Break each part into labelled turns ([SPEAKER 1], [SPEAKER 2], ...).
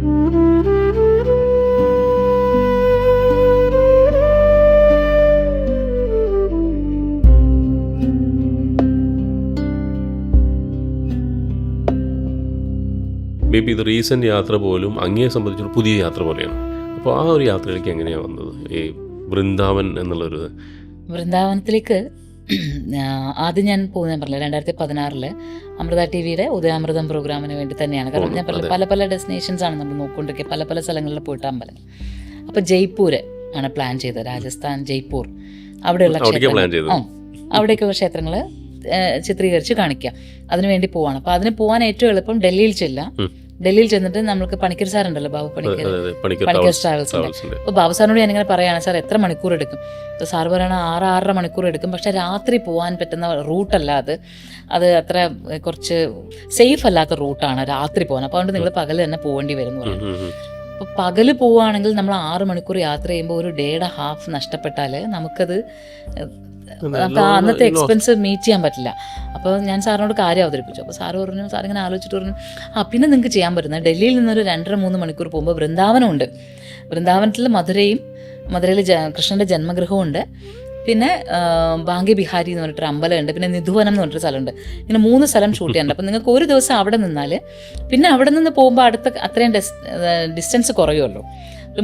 [SPEAKER 1] May be ഇത് recent യാത്ര പോലും അങ്ങയെ സംബന്ധിച്ചൊരു പുതിയ യാത്ര പോലെയാണ്. അപ്പോൾ ആ ഒരു യാത്രയിലേക്ക് എങ്ങനെയാണ് വന്നത്, ഈ വൃന്ദാവൻ എന്നുള്ളൊരു?
[SPEAKER 2] വൃന്ദാവനത്തിലേക്ക് ആദ്യം ഞാൻ പോകുന്നത് പറഞ്ഞില്ല, 2016 അമൃത TV-യുടെ ഉദയാമൃതം പ്രോഗ്രാമിന് വേണ്ടി തന്നെയാണ്. കാരണം ഞാൻ പറഞ്ഞില്ല, പല പല ഡെസ്റ്റിനേഷൻസ് ആണ് നമ്മൾ നോക്കിക്കൊണ്ടിരിക്കുക, പല പല സ്ഥലങ്ങളിൽ പോയിട്ട് അമ്പലം. അപ്പോൾ ജയ്പൂര് ആണ് പ്ലാൻ ചെയ്തത്, രാജസ്ഥാൻ ജയ്പൂർ. അവിടെയുള്ള അവിടേക്കുള്ള ക്ഷേത്രങ്ങൾ ചിത്രീകരിച്ച് കാണിക്കുക, അതിനുവേണ്ടി പോവാണ്. അപ്പോൾ അതിന് പോകാൻ ഏറ്റവും എളുപ്പം ഡൽഹിയിൽ ചെന്നിട്ട് നമുക്ക് പണിക്കർ സാറുണ്ടല്ലോ, ബാബു പണിക്കർ ട്രാവൽസിൻ്റെ. അപ്പോൾ ബാബു സാറിനോട് ഞാനിങ്ങനെ പറയുകയാണ്, സാർ എത്ര മണിക്കൂർ എടുക്കും? അപ്പോൾ സാറ് പറയുകയാണ് 6-6.5 മണിക്കൂർ എടുക്കും, പക്ഷേ രാത്രി പോകാൻ പറ്റുന്ന റൂട്ടല്ല അത് അത്ര കുറച്ച് സേഫ് അല്ലാത്ത റൂട്ടാണ് രാത്രി പോകാൻ. അപ്പോൾ അതുകൊണ്ട് നിങ്ങൾ പകൽ തന്നെ പോകേണ്ടി വരും എന്ന് പറയുന്നത്. അപ്പോൾ പകൽ പോവുകയാണെങ്കിൽ നമ്മൾ 6 മണിക്കൂർ യാത്ര ചെയ്യുമ്പോൾ ഒരു ഡേയുടെ ഹാഫ് നഷ്ടപ്പെട്ടാൽ നമുക്കത് അന്നത്തെ എക്സ്പെൻസ് മീറ്റ് ചെയ്യാൻ പറ്റില്ല. അപ്പോൾ ഞാൻ സാറിനോട് കാര്യം അവതരിപ്പിച്ചു. അപ്പോൾ സാറ് പറഞ്ഞു, സാറിങ്ങനെ ആലോചിച്ചിട്ട് പറഞ്ഞു, പിന്നെ നിങ്ങൾക്ക് ചെയ്യാൻ പറ്റുന്നത് ഡൽഹിയിൽ നിന്നൊരു 2.5-3 മണിക്കൂർ പോകുമ്പോൾ വൃന്ദാവനമുണ്ട്. വൃന്ദാവനത്തിൽ മധുരയിൽ കൃഷ്ണൻ്റെ ജന്മഗൃഹമുണ്ട്, പിന്നെ ബാങ്കി ബിഹാരി എന്ന് പറഞ്ഞിട്ടൊരു അമ്പലമുണ്ട്, പിന്നെ നിധുവനം എന്ന് പറഞ്ഞിട്ടൊരു സ്ഥലമുണ്ട്. ഇങ്ങനെ 3 സ്ഥലം ഷൂട്ട് ചെയ്യാനുണ്ട്. അപ്പം നിങ്ങൾക്ക് ഒരു ദിവസം അവിടെ നിന്നാൽ പിന്നെ അവിടെ നിന്ന് പോകുമ്പോൾ അത്രയും ഡിസ്റ്റൻസ് കുറയുമല്ലോ.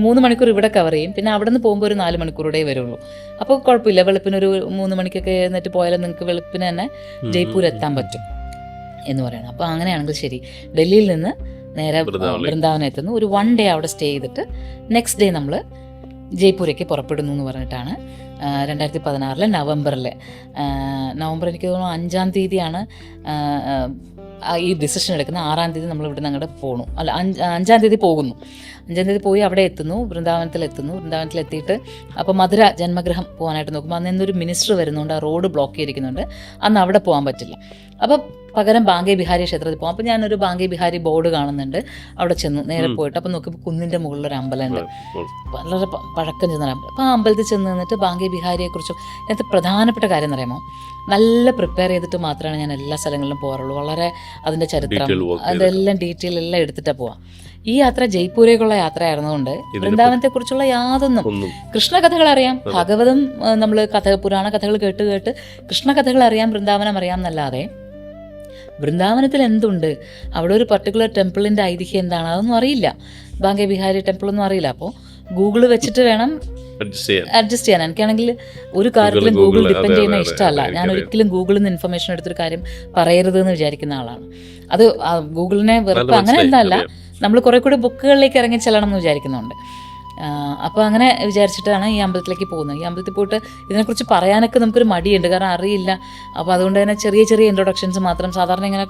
[SPEAKER 2] 3 മണിക്കൂർ ഇവിടെ കവർ ചെയ്യും, പിന്നെ അവിടെ നിന്ന് പോകുമ്പോൾ ഒരു 4 മണിക്കൂറൂടെ വരുള്ളൂ. അപ്പോൾ കുഴപ്പമില്ല, വെളുപ്പിനൊരു 3 മണിക്കൊക്കെ എഴുന്നേറ്റ് പോയാലും നിങ്ങൾക്ക് വെളുപ്പിന് തന്നെ ജയ്പൂർ എത്താൻ പറ്റും എന്ന് പറയണം. അപ്പോൾ അങ്ങനെയാണെങ്കിൽ ശരി, ഡൽഹിയിൽ നിന്ന് നേരെ വൃന്ദാവനം എത്തുന്നു, ഒരു 1 ഡേ അവിടെ സ്റ്റേ ചെയ്തിട്ട് നെക്സ്റ്റ് ഡേ നമ്മൾ ജയ്പൂരേക്ക് പുറപ്പെടുന്നു എന്ന് പറഞ്ഞിട്ടാണ് 2016 നവംബർ എനിക്ക് തോന്നുന്നു 5-ാം തീയതിയാണ് ഈ ഡിസിഷൻ എടുക്കുന്നത്. 6-ാം തീയതി നമ്മൾ ഇവിടെ നിന്ന് അങ്ങോട്ട് പോകണം, അല്ല 5-ാം തീയതി പോകുന്നു. 5-ാം തീയതി പോയി അവിടെ എത്തുന്നു, വൃന്ദാവനത്തിലെത്തിയിട്ട് അപ്പോൾ മധുര ജന്മഗൃഹം പോകാനായിട്ട് നോക്കുമ്പോൾ അന്ന് എന്നൊരു മിനിസ്റ്റർ വരുന്നുണ്ട്, ആ റോഡ് ബ്ലോക്ക് ചെയ്തിരിക്കുന്നുണ്ട്, അന്ന് അവിടെ പോകാൻ പറ്റില്ല. അപ്പോൾ പകരം ബാങ്കി ബിഹാരി ക്ഷേത്രത്തിൽ പോകാം. അപ്പോൾ ഞാനൊരു ബാങ്കി ബിഹാരി ബോർഡ് കാണുന്നുണ്ട്, അവിടെ ചെന്നു നേരെ പോയിട്ട് അപ്പോൾ നോക്കുമ്പോൾ കുന്നിൻ്റെ മുകളിലൊരു അമ്പലമുണ്ട്, വളരെ പഴക്കം ചെന്നൊരു അമ്പലം. അപ്പോൾ ആ അമ്പലത്തിൽ ചെന്ന് നിന്നിട്ട് ബാങ്കി ബിഹാരിയെക്കുറിച്ചും ഇതിനകത്ത് പ്രധാനപ്പെട്ട കാര്യം എന്ന് പറയുമ്പോൾ നല്ല പ്രിപ്പയർ ചെയ്തിട്ട് മാത്രമാണ് ഞാൻ എല്ലാ സ്ഥലങ്ങളിലും പോകാറുള്ളൂ. വളരെ അതിൻ്റെ ചരിത്രം അതെല്ലാം ഡീറ്റെയിൽ എല്ലാം എടുത്തിട്ടാണ് പോവാം. ഈ യാത്ര ജയ്പൂരേക്കുള്ള യാത്രയായിരുന്നതുകൊണ്ട് വൃന്ദാവനത്തെക്കുറിച്ചുള്ള യാതൊന്നും കൃഷ്ണകഥകൾ അറിയാം, ഭാഗവതം നമ്മൾ പുരാണ കഥകൾ കേട്ട് കൃഷ്ണകഥകൾ അറിയാം, വൃന്ദാവനം അറിയാം എന്നല്ലാതെ വൃന്ദാവനത്തിൽ എന്തുണ്ട്, അവിടെ ഒരു പർട്ടിക്കുലർ ടെമ്പിളിൻ്റെ ഐതിഹ്യം എന്താണ്, അതൊന്നും അറിയില്ല. ബാങ്കി ബിഹാരി ടെമ്പിളൊന്നും അറിയില്ല. അപ്പോൾ ഗൂഗിൾ വെച്ചിട്ട് വേണം അഡ്ജസ്റ്റ് ചെയ്യാൻ. എനിക്കാണെങ്കിൽ ഒരു കാര്യത്തിലും ഗൂഗിൾ ഡിപ്പെൻഡ് ചെയ്യുന്ന ഇഷ്ടമല്ല. ഞാൻ ഒരിക്കലും ഗൂഗിളിൽ നിന്ന് ഇൻഫർമേഷൻ എടുത്തൊരു കാര്യം പറയരുത് എന്ന് വിചാരിക്കുന്ന ആളാണ്. അത് ഗൂഗിളിനെ വെറുപ്പ് അങ്ങനെ എന്തല്ല, നമ്മൾ കുറെ കൂടി ബുക്കുകളിലേക്ക് ഇറങ്ങി ചെല്ലണം എന്ന് വിചാരിക്കുന്നുണ്ട്. അപ്പോൾ അങ്ങനെ വിചാരിച്ചിട്ടാണ് ഈ അമ്പലത്തിലേക്ക് പോകുന്നത്. ഈ അമ്പലത്തിൽ പോയിട്ട് ഇതിനെക്കുറിച്ച് പറയാനൊക്കെ നമുക്കൊരു മടിയുണ്ട്, കാരണം അറിയില്ല. അപ്പോൾ അതുകൊണ്ട് തന്നെ ചെറിയ ചെറിയ ഇൻട്രൊഡക്ഷൻസ് മാത്രം, സാധാരണ ഇങ്ങനെ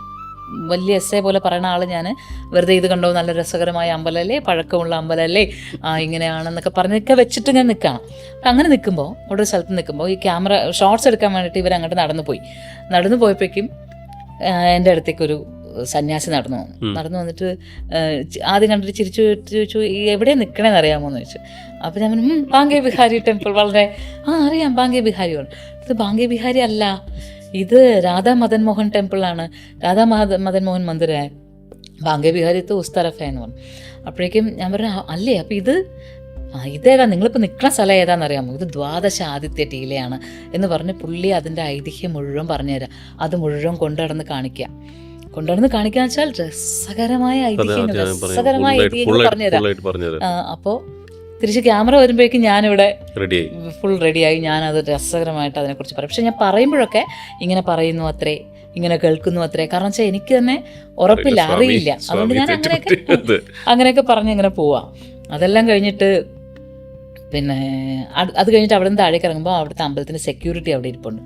[SPEAKER 2] വലിയ എസ്സേ പോലെ പറയുന്ന ആൾ ഞാൻ വെറുതെ ഇത് കണ്ടോ നല്ല രസകരമായ അമ്പലമല്ലേ, പഴക്കമുള്ള അമ്പലമല്ലേ, ഇങ്ങനെയാണെന്നൊക്കെ പറഞ്ഞൊക്കെ വെച്ചിട്ട് ഞാൻ നിൽക്കണം. അപ്പം അങ്ങനെ നിൽക്കുമ്പോൾ അവിടെ ഒരു സ്ഥലത്ത് നിൽക്കുമ്പോൾ ഈ ക്യാമറ ഷോർട്സ് എടുക്കാൻ വേണ്ടിയിട്ട് ഇവരങ്ങോട്ട് നടന്നു പോയപ്പോഴേക്കും എൻ്റെ അടുത്തേക്കൊരു സന്യാസി നടന്നു വന്നിട്ട് ആദ്യം കണ്ടിട്ട് ചിരിച്ചു ചോദിച്ചു, എവിടെ നിൽക്കണേന്ന് അറിയാമോ എന്ന് ചോദിച്ചു. അപ്പോൾ ഞാൻ ബാങ്കി ബിഹാരി ടെമ്പിൾ വളരെ അറിയാം, ബാങ്കി ബിഹാരി പറഞ്ഞു. ഇത് ബാങ്കി ബിഹാരി അല്ല, ഇത് രാധാ മദൻ മോഹൻ ടെമ്പിളാണ്, രാധാ മദൻ മോഹൻ മന്ദിർ है, ബാങ്കി ബിഹാരി तो उस तरफ है എന്ന് പറഞ്ഞു. അപ്പോഴേക്കും ഞാൻ പറഞ്ഞു അല്ലേ, അപ്പോൾ ഇതേതാ നിങ്ങളിപ്പോൾ നിൽക്കുന്ന സ്ഥലം ഏതാണെന്നറിയാമോ, ഇത് ദ്വാദശ ആദിത്യ ടീലയാണ് എന്ന് പറഞ്ഞ് പുള്ളി അതിൻ്റെ ഐതിഹ്യം മുഴുവൻ പറഞ്ഞുതരാം. അത് മുഴുവൻ കൊണ്ടുനടന്ന് കാണിക്കാന്ന് വെച്ചാൽ രസകരമായ ഐതിഹ്യം പറഞ്ഞുതരാം. അപ്പോൾ തിരിച്ച് ക്യാമറ വരുമ്പോഴേക്കും ഞാനിവിടെ ഫുൾ റെഡിയായി. ഞാനത് രസകരമായിട്ട് അതിനെക്കുറിച്ച് പറയും. പക്ഷെ ഞാൻ പറയുമ്പോഴൊക്കെ ഇങ്ങനെ പറയുന്നു അത്രേ, ഇങ്ങനെ കേൾക്കുന്നു അത്രേ. കാരണം വെച്ചാൽ എനിക്ക് തന്നെ ഉറപ്പില്ല, അറിയില്ല. അതുകൊണ്ട് ഞാൻ അങ്ങനെയൊക്കെ പറഞ്ഞ് ഇങ്ങനെ പോവാം. അതെല്ലാം കഴിഞ്ഞിട്ട് പിന്നെ അത് കഴിഞ്ഞിട്ട് അവിടെ നിന്ന് താഴേക്ക് ഇറങ്ങുമ്പോൾ അവിടുത്തെ അമ്പലത്തിൻ്റെ സെക്യൂരിറ്റി അവിടെ ഇരിപ്പുണ്ട്.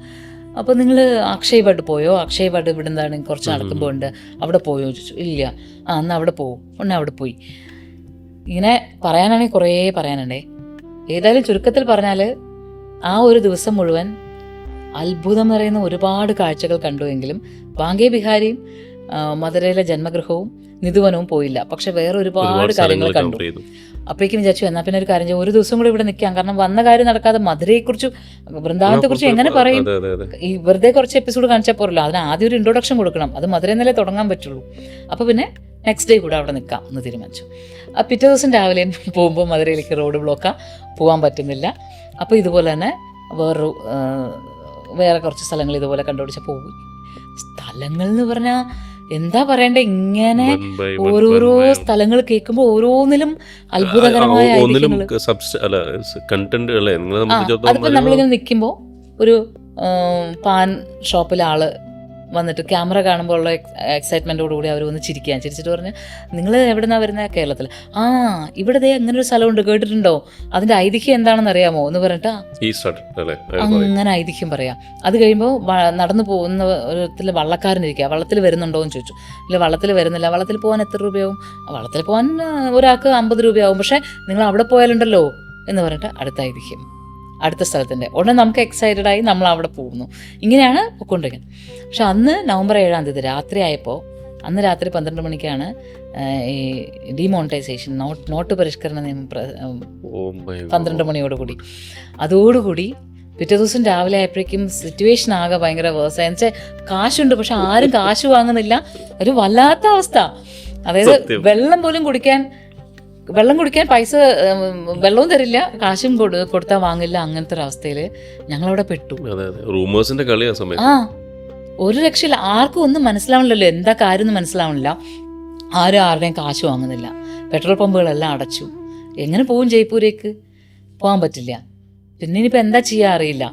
[SPEAKER 2] അപ്പോൾ നിങ്ങൾ അക്ഷയ് വഡ് പോയോ, അക്ഷയ് വഡ് ഇവിടെ എന്താണ് കുറച്ച് നടക്കുമ്പോൾ ഉണ്ട്, അവിടെ പോയോ ചോദിച്ചു. ഇല്ല, എന്നാൽ അവിടെ പോകും. അവിടെ പോയി. ഇങ്ങനെ പറയാനാണെങ്കിൽ കുറേ പറയാനുണ്ടേ. ഏതായാലും ചുരുക്കത്തിൽ പറഞ്ഞാൽ ആ ഒരു ദിവസം മുഴുവൻ അത്ഭുതം എന്ന് പറയുന്ന ഒരുപാട് കാഴ്ചകൾ കണ്ടുവെങ്കിലും ബാങ്കി ബിഹാരിയും മധുരയിലെ ജന്മഗൃഹവും നിധുവനവും പോയില്ല. പക്ഷെ വേറെ ഒരുപാട് കാര്യങ്ങൾ കണ്ടു. അപ്പോഴേക്കും വിചാരിച്ചു എന്നാൽ പിന്നെ ഒരു കാര്യം, ഒരു ദിവസം കൂടി ഇവിടെ നിൽക്കാം. കാരണം വന്ന കാര്യം നടക്കാതെ മധുരയെക്കുറിച്ചും വൃന്ദാവനത്തെക്കുറിച്ചും എങ്ങനെ പറയും? ഈ വെറുതെ കുറച്ച് എപ്പിസോഡ് കാണിച്ചാൽ പോരല്ലോ, അതിന് ആദ്യം ഒരു ഇൻട്രൊഡക്ഷൻ കൊടുക്കണം. അത് മധുരയിൽ നിന്നല്ലേ തുടങ്ങാൻ പറ്റുള്ളൂ. അപ്പോൾ പിന്നെ നെക്സ്റ്റ് ഡേ കൂടെ അവിടെ നിൽക്കാം എന്ന് തീരുമാനിച്ചു. പിറ്റേ ദിവസം രാവിലെ പോകുമ്പോൾ മധുരയിലേക്ക് റോഡ് ബ്ലോക്കാണ്, പോകാൻ പറ്റുന്നില്ല. അപ്പോൾ ഇതുപോലെ തന്നെ വേറെ കുറച്ച് സ്ഥലങ്ങൾ ഇതുപോലെ കണ്ടുപിടിച്ച പോകും. സ്ഥലങ്ങൾ എന്ന് പറഞ്ഞാൽ എന്താ പറയണ്ടേ, ഇങ്ങനെ ഓരോരോ സ്ഥലങ്ങൾ കേൾക്കുമ്പോൾ ഓരോന്നിലും അത്ഭുതകരമായ അതിപ്പോൾ നമ്മളിങ്ങനെ നിൽക്കുമ്പോൾ ഒരു പാൻ ഷോപ്പിലെ ആള് വന്നിട്ട് ക്യാമറ കാണുമ്പോൾ ഉള്ള എക്സൈറ്റ്മെൻറ്റോടുകൂടി അവർ വന്ന് ചിരിച്ചിട്ട് പറഞ്ഞ് നിങ്ങൾ എവിടെ നിന്നാണ് വരുന്നത്? കേരളത്തിൽ. ഇവിടെ അങ്ങനെ ഒരു സ്ഥലമുണ്ട്, കേട്ടിട്ടുണ്ടോ? അതിൻ്റെ ഐതിഹ്യം എന്താണെന്ന് അറിയാമോ എന്ന് പറഞ്ഞിട്ട് അങ്ങനെ ഐതിഹ്യം പറയാം. അത് കഴിയുമ്പോൾ നടന്നു പോകുന്ന ഒരു വള്ളക്കാരനിരിക്കുക, വള്ളത്തിൽ വരുന്നുണ്ടോ എന്ന് ചോദിച്ചു. ഇല്ല, വള്ളത്തിൽ വരുന്നില്ല. വള്ളത്തിൽ പോകാൻ എത്ര രൂപയാവും? വള്ളത്തിൽ പോകാൻ ഒരാൾക്ക് 50 രൂപയാവും, പക്ഷേ നിങ്ങൾ അവിടെ പോയാലുണ്ടല്ലോ എന്ന് പറഞ്ഞിട്ട് അടുത്ത ഐതിഹ്യം, അടുത്ത സ്ഥലത്തിൻ്റെ. ഉടനെ നമുക്ക് എക്സൈറ്റഡ് ആയി നമ്മൾ അവിടെ പോകുന്നു. ഇങ്ങനെയാണ് പൊയ്ക്കൊണ്ടിരിക്കുന്നത്. പക്ഷെ അന്ന് നവംബർ 7 രാത്രി ആയപ്പോൾ, അന്ന് രാത്രി 12 മണിക്കാണ് ഈ ഡിമോണിറ്റൈസേഷൻ, നോട്ട് പരിഷ്കരണ നിയമം 12 മണിയോടുകൂടി. അതോടുകൂടി പിറ്റേ ദിവസം രാവിലെ ആയപ്പോഴേക്കും സിറ്റുവേഷൻ ആകെ ഭയങ്കര വേഴ്സായി. എന്ന് വെച്ചാൽ കാശുണ്ട്, പക്ഷെ ആരും കാശ് വാങ്ങുന്നില്ല. ഒരു വല്ലാത്ത അവസ്ഥ. അതായത് വെള്ളം കുടിക്കാൻ പൈസ, വെള്ളവും തരില്ല, കാശും കൊടുത്താൽ വാങ്ങില്ല. അങ്ങനത്തെ ഒരു അവസ്ഥയിൽ ഞങ്ങളവിടെ പെട്ടു. ഒരു രക്ഷയില്ല. ആർക്കും ഒന്നും മനസ്സിലാവണില്ലല്ലോ, എന്താ കാര്യം ഒന്നും മനസ്സിലാവണില്ല. ആരും ആരുടെയും കാശ് വാങ്ങുന്നില്ല. പെട്രോൾ പമ്പുകളെല്ലാം അടച്ചു. എങ്ങനെ പോകും ജയ്പൂരേക്ക്? പോകാൻ പറ്റില്ല. പിന്നെ ഇനിയിപ്പോൾ എന്താ ചെയ്യാൻ അറിയില്ല.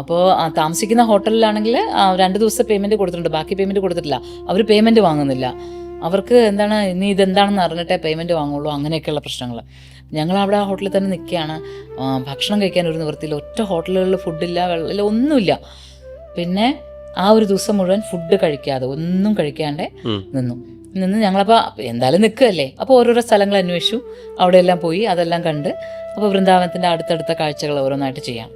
[SPEAKER 2] അപ്പോൾ താമസിക്കുന്ന ഹോട്ടലിലാണെങ്കിൽ 2 ദിവസത്തെ പേയ്മെൻറ്റ് കൊടുത്തിട്ടുണ്ട്, ബാക്കി പേയ്മെൻറ്റ് കൊടുത്തിട്ടില്ല. അവർ പേയ്മെൻറ്റ് വാങ്ങുന്നില്ല. അവർക്ക് എന്താണ്, ഇനി ഇതെന്താണെന്ന് അറിഞ്ഞിട്ടേ പേയ്മെൻറ്റ് വാങ്ങുള്ളൂ. അങ്ങനെയൊക്കെയുള്ള പ്രശ്നങ്ങൾ. ഞങ്ങളവിടെ ആ ഹോട്ടലിൽ തന്നെ നിൽക്കുകയാണ്. ഭക്ഷണം കഴിക്കാൻ ഒരു നിവൃത്തിയില്ല. ഒറ്റ ഹോട്ടലുകളിൽ ഫുഡില്ല, വെള്ളമില്ല, ഒന്നുമില്ല. പിന്നെ ആ ഒരു ദിവസം മുഴുവൻ ഫുഡ് കഴിക്കാതെ, ഒന്നും കഴിക്കാണ്ട് നിന്ന് ഞങ്ങളപ്പോൾ എന്തായാലും നിൽക്കുകയല്ലേ. അപ്പോൾ ഓരോരോ സ്ഥലങ്ങൾ അന്വേഷിച്ചു, അവിടെയെല്ലാം പോയി, അതെല്ലാം കണ്ട്. അപ്പോൾ വൃന്ദാവനത്തിൻ്റെ അടുത്തടുത്ത കാഴ്ചകൾ ഓരോന്നായിട്ട് ചെയ്യാം.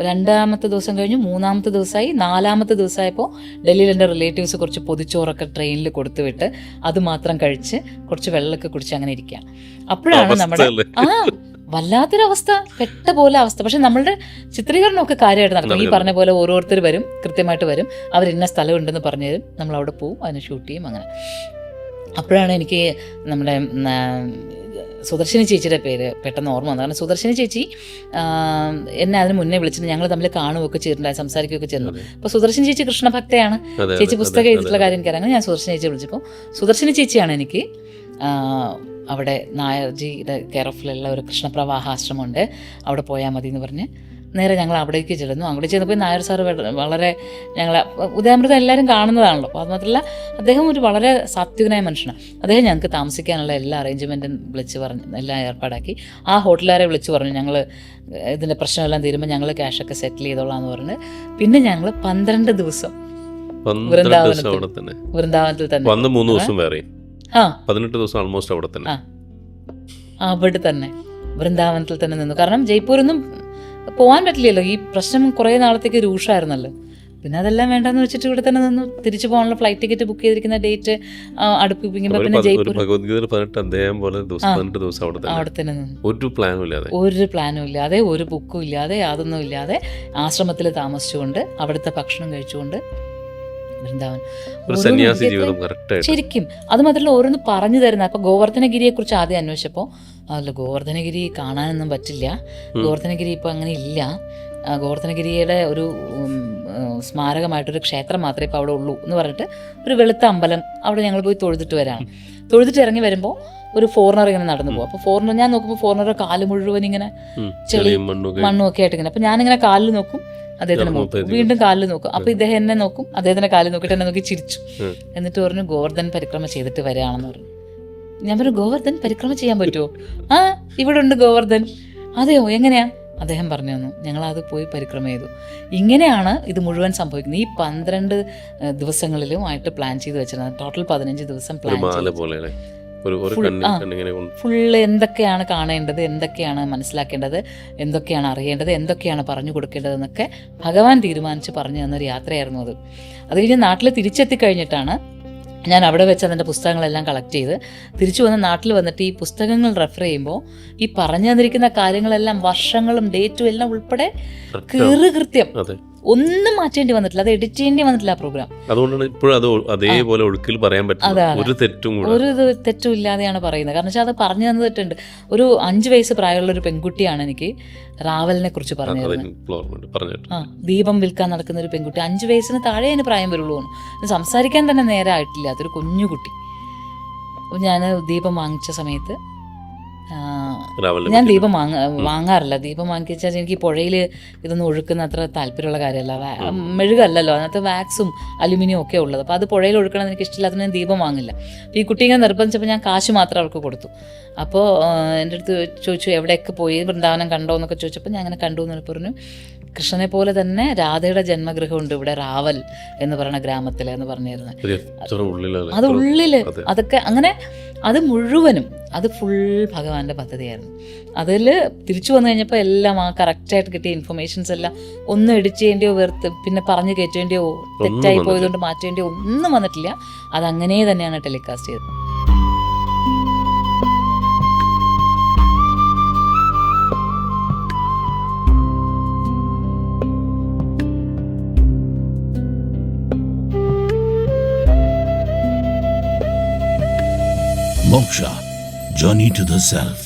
[SPEAKER 2] 2ാമത്തെ ദിവസം കഴിഞ്ഞു, 3ാമത്തെ ദിവസമായി. 4ാമത്തെ ദിവസമായപ്പോൾ ഡൽഹിയിൽ എൻ്റെ റിലേറ്റീവ്സ് കുറച്ച് പൊതിച്ചോറൊക്കെ ട്രെയിനിൽ കൊടുത്തു വിട്ട് അത് മാത്രം കഴിച്ച് കുറച്ച് വെള്ളമൊക്കെ കുടിച്ച് അങ്ങനെ ഇരിക്കുക. അപ്പോഴാണ് നമ്മുടെ വല്ലാത്തൊരവസ്ഥ, പെട്ട പോലെ അവസ്ഥ. പക്ഷെ നമ്മളുടെ ചിത്രീകരണമൊക്കെ കാര്യമായിട്ട് നടക്കും. ഈ പറഞ്ഞ പോലെ ഓരോരുത്തർ വരും, കൃത്യമായിട്ട് വരും, അവർ ഇന്ന സ്ഥലം ഉണ്ടെന്ന് പറഞ്ഞു തരും, നമ്മളവിടെ പോവും, അതിന് ഷൂട്ട് ചെയ്യും. അങ്ങനെ അപ്പോഴാണ് എനിക്ക് നമ്മുടെ സുദർശിനി ചേച്ചിയുടെ പേര് പെട്ടെന്ന് ഓർമ്മ വന്നത്. കാരണം സുദർശിനി ചേച്ചി എന്നെ അതിന് മുന്നേ വിളിച്ചിട്ട് ഞങ്ങൾ തമ്മിൽ കാണുകയൊക്കെ ചെയ്തിട്ടുണ്ടായി, സംസാരിക്കുകയൊക്കെ ചെയ്തിരുന്നു. അപ്പോൾ സുദർശിനി ചേച്ചി കൃഷ്ണഭക്തയാണ്. ചേച്ചി പുസ്തകം എഴുതിയിട്ടുള്ള കാര്യം എനിക്കറിയാം. ഞാൻ സുദർശിനി ചേച്ചി വിളിച്ചപ്പോൾ സുദർശിനി ചേച്ചിയാണ് എനിക്ക് അവിടെ നായർജിയുടെ കെയർ ഓഫിലുള്ള ഒരു കൃഷ്ണപ്രവാഹാശ്രമമുണ്ട്, അവിടെ പോയാൽ മതി എന്ന് പറഞ്ഞ് നേരെ ഞങ്ങൾ അവിടേക്ക് ചെല്ലുന്നു. അവിടെ ചെന്നപ്പോൾ നായർ സാറ് വളരെ ഞങ്ങളെ ഉദയാമൃതം എല്ലാവരും കാണുന്നതാണല്ലോ. അപ്പോൾ അത് മാത്രമല്ല അദ്ദേഹം ഒരു വളരെ സാത്വികനായ മനുഷ്യനാണ്. അദ്ദേഹം ഞങ്ങൾക്ക് താമസിക്കാനുള്ള എല്ലാ അറേഞ്ച്മെൻറ്റും വിളിച്ച് പറഞ്ഞു, എല്ലാം ഏർപ്പാടാക്കി. ആ ഹോട്ടലുകാരെ വിളിച്ച് പറഞ്ഞു, ഞങ്ങൾ ഇതിൻ്റെ പ്രശ്നമെല്ലാം തീരുമ്പോൾ ഞങ്ങൾ ക്യാഷൊക്കെ സെറ്റിൽ ചെയ്തോളാം എന്ന് പറഞ്ഞ്. പിന്നെ ഞങ്ങൾ 12 ദിവസം വൃന്ദാവനത്തിൽ തന്നെ
[SPEAKER 1] 3 ദിവസം വേറെ 18 ദിവസം ഓൾമോസ്റ്റ് അവിടെ തന്നെ
[SPEAKER 2] വൃന്ദാവനത്തിൽ തന്നെ നിന്നു. കാരണം ജയ്പൂരൊന്നും പോകാൻ പറ്റില്ലല്ലോ, ഈ പ്രശ്നം കുറേ നാളത്തേക്ക് രൂക്ഷമായിരുന്നല്ലോ. പിന്നെ അതെല്ലാം വേണ്ടെന്ന് വെച്ചിട്ട് ഇവിടെ തന്നെ നിന്നു. തിരിച്ചു പോകാനുള്ള ഫ്ലൈറ്റ് ടിക്കറ്റ് ബുക്ക് ചെയ്തിരിക്കുന്ന ഡേറ്റ് അടുപ്പിക്കുമ്പോൾ പിന്നെ ജയ്പൂർ അവിടെ തന്നെ നിന്നു. ഒരു പ്ലാനും ഇല്ലാതെ, ഒരു ബുക്കും ഇല്ലാതെ, യാതൊന്നും ഇല്ലാതെ ആശ്രമത്തിൽ താമസിച്ചുകൊണ്ട് അവിടുത്തെ ഭക്ഷണം കഴിച്ചുകൊണ്ട് വൃന്ദാവൻ ശരിക്കും. അത് മാത്രമല്ല ഓരോന്ന് പറഞ്ഞു തരുന്ന. അപ്പോൾ ഗോവർദ്ധനഗിരിയെ കുറിച്ച് ആദ്യം അന്വേഷിച്ചപ്പോൾ അല്ല, ഗോവർദ്ധനഗിരി കാണാനൊന്നും പറ്റില്ല, ഗോവർദ്ധനഗിരി ഇപ്പോൾ അങ്ങനെ ഇല്ല, ഗോവർദ്ധനഗിരിയുടെ ഒരു സ്മാരകമായിട്ടൊരു ക്ഷേത്രം മാത്രമേ ഇപ്പോൾ അവിടെ ഉള്ളൂ എന്ന് പറഞ്ഞിട്ട് ഒരു വെളുത്ത അമ്പലം, അവിടെ ഞങ്ങൾ പോയി തൊഴുതിട്ട് വരാണ്. തൊഴുതിട്ട് ഇറങ്ങി വരുമ്പോൾ ഒരു ഫോറിനർ ഇങ്ങനെ നടന്നു പോകും. അപ്പോൾ ഫോറിനർ, ഞാൻ നോക്കുമ്പോൾ ഫോറിനറുടെ കാല് മുഴുവൻ ഇങ്ങനെ ചെളിയും മണ്ണും ഒക്കെ ആയിട്ട് ഇങ്ങനെ. അപ്പോൾ ഞാനിങ്ങനെ കാലിൽ നോക്കും, അദ്ദേഹത്തിന് നോക്കും, വീണ്ടും കാലിൽ നോക്കും. അപ്പോൾ ഇദ്ദേഹം എന്നെ നോക്കും, അദ്ദേഹത്തിന്റെ കാലിൽ നോക്കിയിട്ട് എന്നെ നോക്കി ചിരിച്ചു. എന്നിട്ട് പറഞ്ഞു ഗോവർദ്ധൻ പരിക്രമ ചെയ്തിട്ട് വരികയാണെന്ന് പറഞ്ഞു. ഞാൻ പറഞ്ഞു ഗോവർദ്ധൻ പരിക്രമ ചെയ്യാൻ പറ്റുമോ? ഇവിടെ ഉണ്ട് ഗോവർദ്ധൻ. അതെയോ, എങ്ങനെയാ? അദ്ദേഹം പറഞ്ഞു തന്നു. ഞങ്ങളത് പോയി പരിക്രമ ചെയ്തു. ഇങ്ങനെയാണ് ഇത് മുഴുവൻ സംഭവിക്കുന്നത്. ഈ 12 ദിവസങ്ങളിലുമായിട്ട് പ്ലാൻ ചെയ്ത് വെച്ചിരുന്നത്. ടോട്ടൽ 15 ദിവസം പ്ലാൻ ചെയ്തു. ഫുള്ള് എന്തൊക്കെയാണ് കാണേണ്ടത്, എന്തൊക്കെയാണ് മനസ്സിലാക്കേണ്ടത്, എന്തൊക്കെയാണ് അറിയേണ്ടത്, എന്തൊക്കെയാണ് പറഞ്ഞു കൊടുക്കേണ്ടതെന്നൊക്കെ ഭഗവാൻ തീരുമാനിച്ച് പറഞ്ഞു തന്നൊരു യാത്രയായിരുന്നു അത്. അത് കഴിഞ്ഞ് നാട്ടിൽ തിരിച്ചെത്തിക്കഴിഞ്ഞിട്ടാണ് ഞാൻ അവിടെ വെച്ച് അതിൻ്റെ പുസ്തകങ്ങളെല്ലാം കളക്ട് ചെയ്ത് തിരിച്ചു വന്ന് നാട്ടിൽ വന്നിട്ട് ഈ പുസ്തകങ്ങൾ റെഫർ ചെയ്യുമ്പോൾ ഈ പറഞ്ഞു തന്നിരിക്കുന്ന കാര്യങ്ങളെല്ലാം വർഷങ്ങളും ഡേറ്റും എല്ലാം ഉൾപ്പെടെ കൃത്യം ഒന്നും മാറ്റേണ്ടി വന്നിട്ടില്ല, അത് എഡിറ്റ് ചെയ്യേണ്ടി വന്നിട്ടില്ല ആ പ്രോഗ്രാം.
[SPEAKER 1] അതുകൊണ്ടാണ് ഇപ്പോഴും അത് അതേപോലെ ഒഴുക്കിൽ പറയാൻ പറ്റില്ല, ഒരു തെറ്റും കൂടെ,
[SPEAKER 2] ഒരു തെറ്റും ഇല്ലാതെയാണ് പറയുന്നത്. കാരണം വെച്ചാൽ അത് പറഞ്ഞു തന്നത് തെറ്റുണ്ട്. ഒരു 5 വയസ്സ് പ്രായമുള്ള ഒരു പെൺകുട്ടിയാണ് എനിക്ക് റാവലിനെ കുറിച്ച് പറഞ്ഞു തരുന്നത്. ദീപം വിൽക്കാൻ നടക്കുന്ന ഒരു പെൺകുട്ടി, 5 വയസ്സിന് താഴെ അതിന് പ്രായം വരുള്ളൂ, സംസാരിക്കാൻ തന്നെ നേരെ ആയിട്ടില്ല, അതൊരു കുഞ്ഞുകുട്ടി. അപ്പോൾ ഞാൻ ദീപം വാങ്ങിച്ച സമയത്ത് ഞാൻ ദീപം വാങ്ങാറില്ല. ദീപം വാങ്ങിച്ചാൽ എനിക്ക് പുഴയിൽ ഇതൊന്നും ഒഴുക്കുന്ന അത്ര താല്പര്യമുള്ള കാര്യമല്ല. മെഴുകല്ലല്ലോ, അതിനകത്ത് വാക്സും അലുമിനിയം ഒക്കെ ഉള്ളത്. അപ്പോൾ അത് പുഴയിൽ ഒഴുക്കണം എനിക്ക് ഇഷ്ടമില്ലാത്ത ഞാൻ ദീപം വാങ്ങില്ല. അപ്പോൾ ഈ കുട്ടി ഇങ്ങനെ നിർബന്ധിച്ചപ്പോൾ ഞാൻ കാശ് മാത്രം അവർക്ക് കൊടുത്തു. അപ്പോൾ എൻ്റെ അടുത്ത് ചോദിച്ചു എവിടെയൊക്കെ പോയി, വൃന്ദാവനം കണ്ടോ എന്നൊക്കെ ചോദിച്ചപ്പോൾ ഞാൻ അങ്ങനെ കണ്ടു എന്ന് പറഞ്ഞു. കൃഷ്ണനെ പോലെ തന്നെ രാധയുടെ ജന്മഗൃഹമുണ്ട് ഇവിടെ റാവൽ എന്ന് പറയുന്ന ഗ്രാമത്തിൽ എന്ന് പറഞ്ഞിരുന്നത്. അത് ഉള്ളിൽ അതൊക്കെ അങ്ങനെ, അത് മുഴുവനും അത് ഫുൾ ഭഗവാന്റെ പദ്ധതിയായിരുന്നു. അതിൽ തിരിച്ചു വന്നു കഴിഞ്ഞപ്പോൾ എല്ലാം ആ കറക്റ്റായിട്ട് കിട്ടിയ ഇൻഫർമേഷൻസ് എല്ലാം ഒന്നും എഡിറ്റ് ചെയ്യേണ്ടിയോ പിന്നെ പറഞ്ഞു കയറ്റേണ്ടിയോ തെറ്റായി പോയതുകൊണ്ട് മാറ്റേണ്ടിയോ ഒന്നും വന്നിട്ടില്ല. അതങ്ങനെ തന്നെയാണ് ടെലികാസ്റ്റ് ചെയ്തത്.
[SPEAKER 3] Moksha, Journey to the Self.